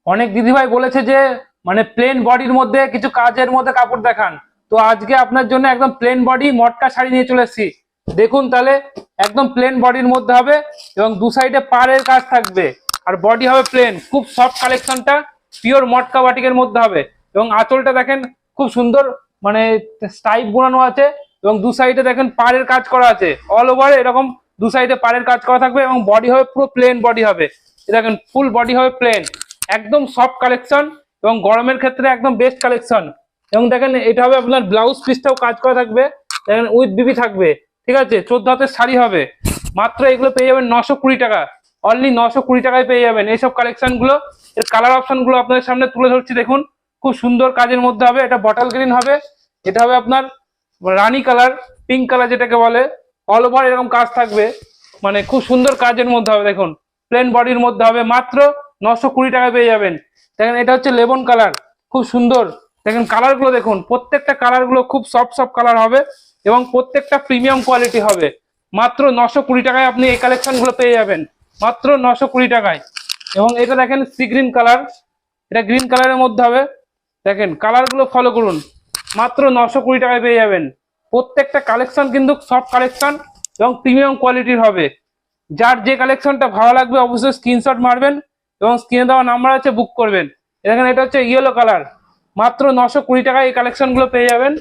অনেক দিদিভাই বলেছে যে মানে প্লেন বডির মধ্যে কিছু কাজের মধ্যে কাপড় দেখান। তো আজকে আপনার জন্য একদম প্লেন বডি মটকা শাড়ি নিয়ে চলে এসেছি। দেখুন তাহলে, একদম প্লেন বডির মধ্যে হবে এবং দু সাইডে পাড়ের কাজ থাকবে আর বডি হবে প্লেন। খুব সফট কালেকশনটা, পিওর মটকা বাটিকের মধ্যে হবে। এবং আঁচলটা দেখেন খুব সুন্দর, মানে স্টাইপ বোনানো আছে এবং দু সাইডে দেখেন পাড়ের কাজ করা আছে। অল ওভার এরকম দু সাইডে পাড়ের কাজ করা থাকবে এবং বডি হবে পুরো প্লেন বডি হবে। দেখেন ফুল বডি হবে প্লেন, একদম সফট কালেকশন এবং গরমের ক্ষেত্রে একদম বেস্ট কালেকশন। এবং দেখেন এটা হবে আপনার ব্লাউজ পিসটাও কাজ করা থাকবে, দেখেন উইথ বিবি থাকবে। ঠিক আছে, 14 হাতের শাড়ি হবে। মাত্র এগুলো পেয়ে যাবেন 920 টাকা, অনলি 920 টাকায় পেয়ে যাবেন এইসব কালেকশন গুলো। এর কালার অপশন গুলো আপনাদের সামনে তুলে ধরছি, দেখুন খুব সুন্দর কাজের মধ্যে হবে। এটা বটল গ্রিন হবে, এটা হবে আপনার রানী কালার, পিঙ্ক কালার যেটাকে বলে। অল ওভার এরকম কাজ থাকবে, মানে খুব সুন্দর কাজের মধ্যে হবে। দেখুন প্লেন বডির মধ্যে হবে, মাত্র 920 টাকায় পেয়ে যাবেন। দেখেন এটা হচ্ছে লেমন কালার, খুব সুন্দর। দেখেন কালার গুলো দেখুন, প্রত্যেকটা কালার গুলো খুব সফট সফট কালার হবে এবং প্রত্যেকটা প্রিমিয়াম কোয়ালিটি হবে। মাত্র 920 টাকায় আপনি এই কালেকশন গুলো পেয়ে যাবেন, মাত্র 920 টাকায়। এবং এটা দেখেন সি গ্রিন কালার, এটা গ্রিন কালারের মধ্যে হবে। দেখেন কালার গুলো ফলো করুন, মাত্র 920 টাকায় পেয়ে যাবেন। প্রত্যেকটা কালেকশন কিন্তু সফট কালেকশন এবং প্রিমিয়াম কোয়ালিটির হবে। যার যে কালেকশনটা ভালো লাগবে অবশ্যই স্ক্রিনশট মারবেন এবং স্ক্রিনে দেওয়া নাম্বার আছে বুক করবেন। দেখেন এটা হচ্ছে ইয়েলো কালার, মাত্র 920 টাকায় এই কালেকশন গুলো পেয়ে যাবেন।